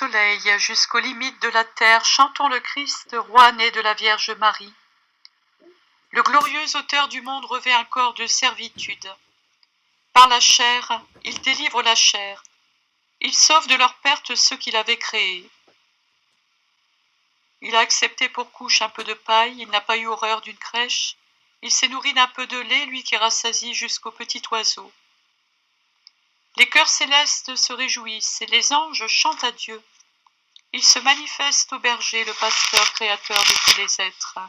soleil jusqu'aux limites de la terre, chantons le Christ, roi né de la Vierge Marie. Le glorieux auteur du monde revêt un corps de servitude. Par la chair, il délivre la chair. Il sauve de leur perte ceux qu'il avait créés. Il a accepté pour couche un peu de paille, il n'a pas eu horreur d'une crèche. Il s'est nourri d'un peu de lait, lui qui rassasie jusqu'au petit oiseau. Les chœurs célestes se réjouissent et les anges chantent à Dieu. Il se manifeste au berger, le pasteur créateur de tous les êtres.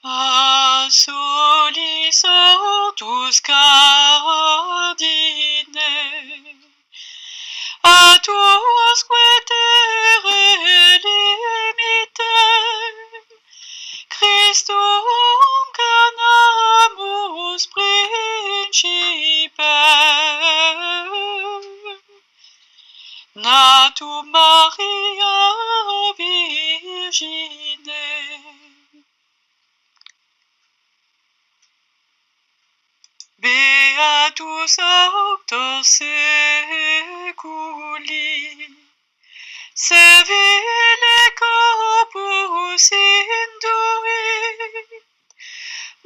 A solis ortus cardine, a tuos terre limitem, Christum canamus principem, natum Maria Virgine. Beatus auctor seculi, servile corpus induit,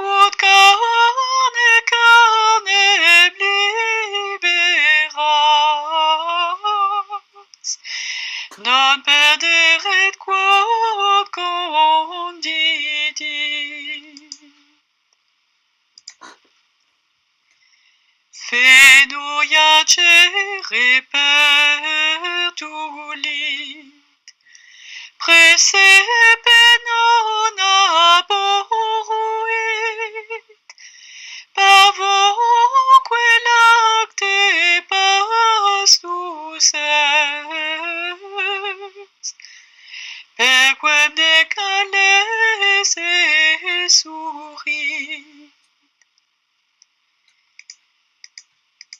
ut carnem liberas, non perderet quod conditi. Feno iacere perdulit, praesepe non aborruit, parvoque lacte pastus est, perquem decales esurit.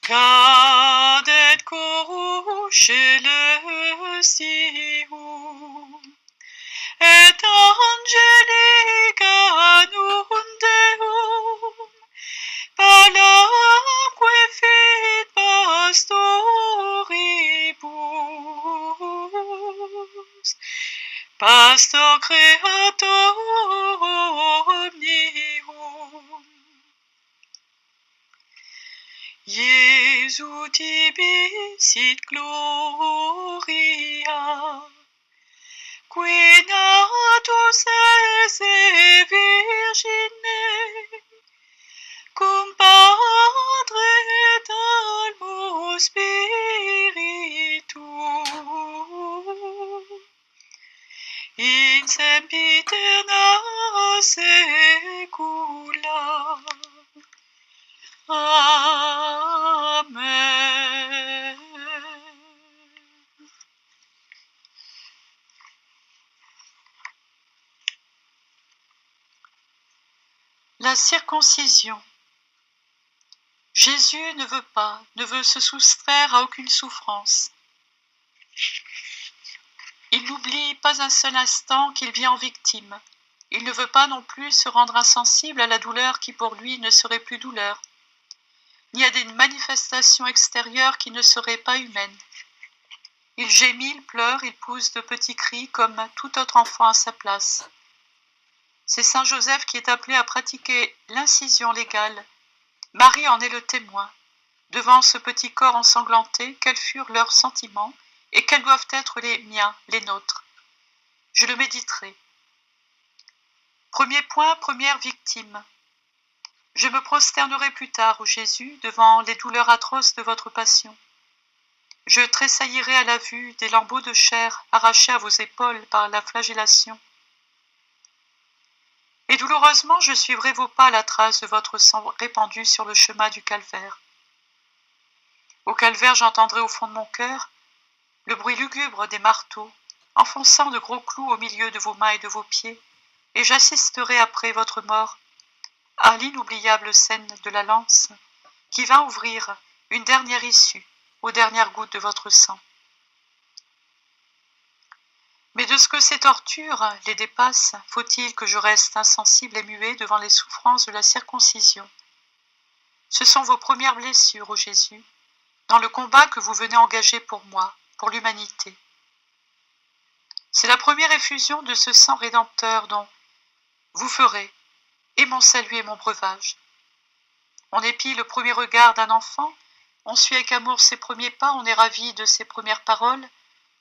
Cadet corus celestium, et angelica nundeum, palamque fit pastoribus, pastor creator omnium. Iesu tibi sit gloria, qui natus esse Virgine, cum Padre et Almo Spiritus, in sempiterna saecula. Amen. La circoncision. Jésus ne veut se soustraire à aucune souffrance. Il n'oublie pas un seul instant qu'il vient en victime. Il ne veut pas non plus se rendre insensible à la douleur qui pour lui ne serait plus douleur, ni à des manifestations extérieures qui ne seraient pas humaines. Il gémit, il pleure, il pousse de petits cris comme tout autre enfant à sa place. C'est saint Joseph qui est appelé à pratiquer l'incision légale. Marie en est le témoin. Devant ce petit corps ensanglanté, quels furent leurs sentiments et quels doivent être les miens, les nôtres. Je le méditerai. Premier point, première victime. Je me prosternerai plus tard, ô Jésus, devant les douleurs atroces de votre passion. Je tressaillirai à la vue des lambeaux de chair arrachés à vos épaules par la flagellation. Et douloureusement, je suivrai vos pas à la trace de votre sang répandu sur le chemin du calvaire. Au calvaire, j'entendrai au fond de mon cœur le bruit lugubre des marteaux, enfonçant de gros clous au milieu de vos mains et de vos pieds, et j'assisterai après votre mort à l'inoubliable scène de la lance qui vint ouvrir une dernière issue aux dernières gouttes de votre sang. Mais de ce que ces tortures les dépassent, faut-il que je reste insensible et muet devant les souffrances de la circoncision? Ce sont vos premières blessures, ô Jésus, dans le combat que vous venez engager pour moi, pour l'humanité. C'est la première effusion de ce sang rédempteur dont vous ferez et mon salut et mon breuvage. On épie le premier regard d'un enfant, on suit avec amour ses premiers pas, on est ravi de ses premières paroles.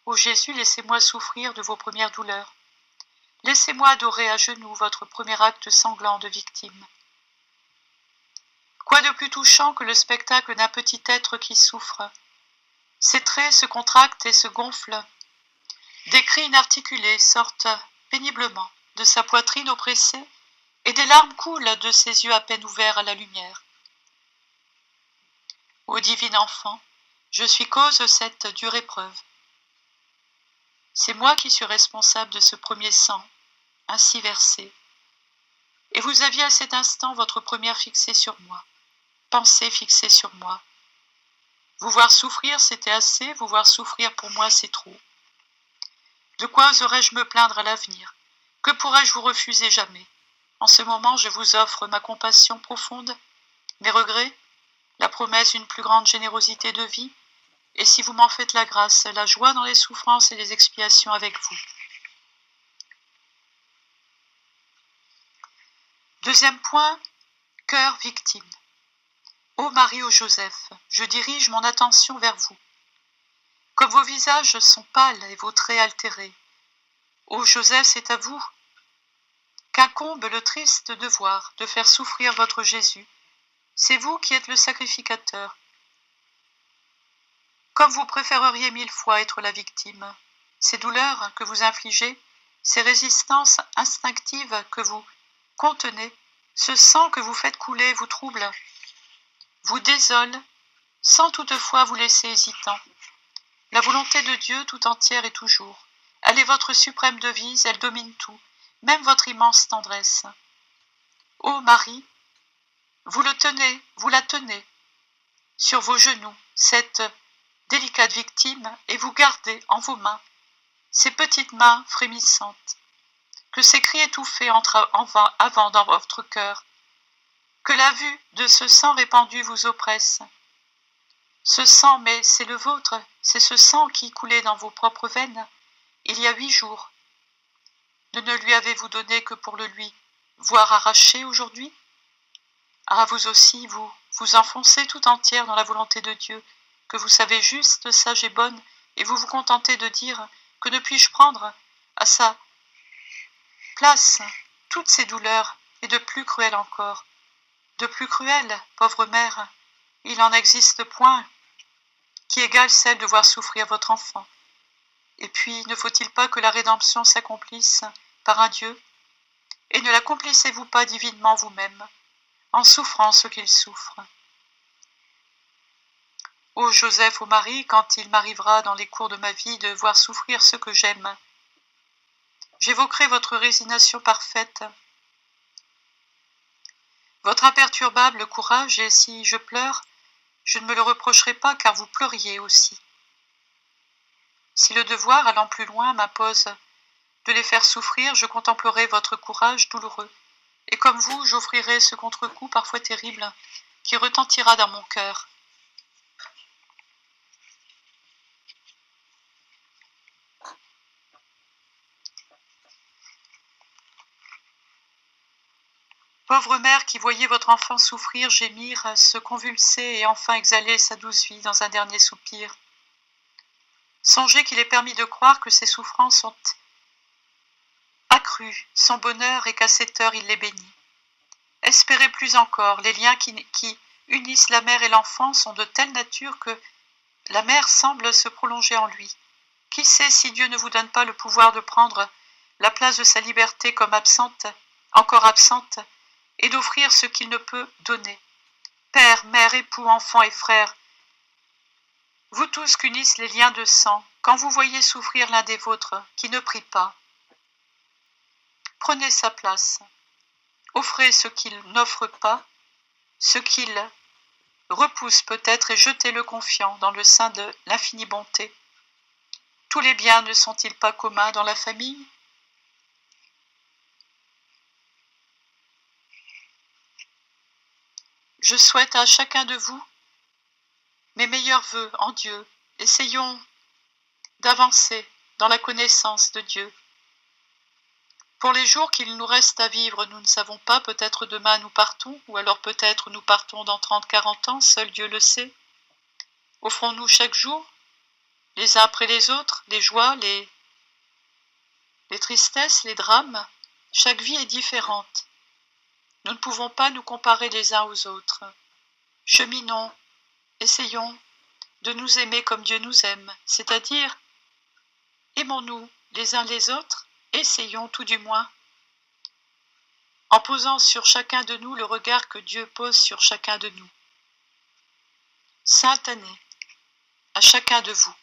Ô Jésus, laissez-moi souffrir de vos premières douleurs. Laissez-moi adorer à genoux votre premier acte sanglant de victime. Quoi de plus touchant que le spectacle d'un petit être qui souffre? Ses traits se contractent et se gonflent. Des cris inarticulés sortent péniblement de sa poitrine oppressée et des larmes coulent de ses yeux à peine ouverts à la lumière. Ô divin enfant, je suis cause de cette dure épreuve. C'est moi qui suis responsable de ce premier sang, ainsi versé. Et vous aviez à cet instant votre première fixée sur moi, pensée fixée sur moi. Vous voir souffrir, c'était assez, vous voir souffrir pour moi, c'est trop. De quoi oserais-je me plaindre à l'avenir? Que pourrais-je vous refuser jamais? En ce moment, je vous offre ma compassion profonde, mes regrets, la promesse d'une plus grande générosité de vie, et si vous m'en faites la grâce, la joie dans les souffrances et les expiations avec vous. Deuxième point, cœur victime. Ô Marie, ô Joseph, je dirige mon attention vers vous. Comme vos visages sont pâles et vos traits altérés, ô Joseph, c'est à vous qu'incombe le triste devoir de faire souffrir votre Jésus. C'est vous qui êtes le sacrificateur. Comme vous préféreriez 1000 fois être la victime, ces douleurs que vous infligez, ces résistances instinctives que vous contenez, ce sang que vous faites couler vous trouble, vous désole, sans toutefois vous laisser hésitant. La volonté de Dieu tout entière et toujours. Elle est votre suprême devise, elle domine tout, même votre immense tendresse. Ô Marie, vous la tenez sur vos genoux, cette délicate victime, et vous gardez en vos mains ces petites mains frémissantes. Que ces cris étouffés entrent avant dans votre cœur, que la vue de ce sang répandu vous oppresse. Ce sang, mais c'est le vôtre, c'est ce sang qui coulait dans vos propres veines il y a 8 jours. Ne lui avez-vous donné que pour le lui voir arraché aujourd'hui? Ah, vous aussi, vous enfoncez tout entière dans la volonté de Dieu, que vous savez juste, sage et bonne, et vous vous contentez de dire que ne puis-je prendre à sa place toutes ces douleurs, et de plus cruelles encore. De plus cruelles, pauvre mère, il n'en existe point qui égale celle de voir souffrir votre enfant. Et puis, ne faut-il pas que la rédemption s'accomplisse par un Dieu? Et ne l'accomplissez-vous pas divinement vous-même, en souffrant ce qu'il souffre? Ô Joseph, ô Marie, quand il m'arrivera dans les cours de ma vie de voir souffrir ceux que j'aime, j'évoquerai votre résignation parfaite, votre imperturbable courage, et si je pleure, je ne me le reprocherai pas, car vous pleuriez aussi. Si le devoir, allant plus loin, m'impose de les faire souffrir, je contemplerai votre courage douloureux, et comme vous, j'offrirai ce contre-coup parfois terrible qui retentira dans mon cœur. Pauvre mère qui voyait votre enfant souffrir, gémir, se convulser et enfin exhaler sa douce vie dans un dernier soupir. Songez qu'il est permis de croire que ses souffrances sont accrues, son bonheur, et qu'à cette heure il les bénit. Espérez plus encore, les liens qui unissent la mère et l'enfant sont de telle nature que la mère semble se prolonger en lui. Qui sait si Dieu ne vous donne pas le pouvoir de prendre la place de sa liberté comme encore absente, et d'offrir ce qu'il ne peut donner. Père, mère, époux, enfants et frères, vous tous qu'unissent les liens de sang, quand vous voyez souffrir l'un des vôtres qui ne prie pas, prenez sa place, offrez ce qu'il n'offre pas, ce qu'il repousse peut-être, et jetez-le confiant dans le sein de l'infinie bonté. Tous les biens ne sont-ils pas communs dans la famille? Je souhaite à chacun de vous mes meilleurs vœux en Dieu. Essayons d'avancer dans la connaissance de Dieu. Pour les jours qu'il nous reste à vivre, nous ne savons pas, peut-être demain nous partons, ou alors peut-être nous partons dans 30-40 ans, seul Dieu le sait. Offrons-nous chaque jour, les uns après les autres, les joies, les tristesses, les drames. Chaque vie est différente. Nous ne pouvons pas nous comparer les uns aux autres. Cheminons, essayons de nous aimer comme Dieu nous aime, c'est-à-dire aimons-nous les uns les autres, essayons tout du moins, en posant sur chacun de nous le regard que Dieu pose sur chacun de nous. Sainte année, à chacun de vous.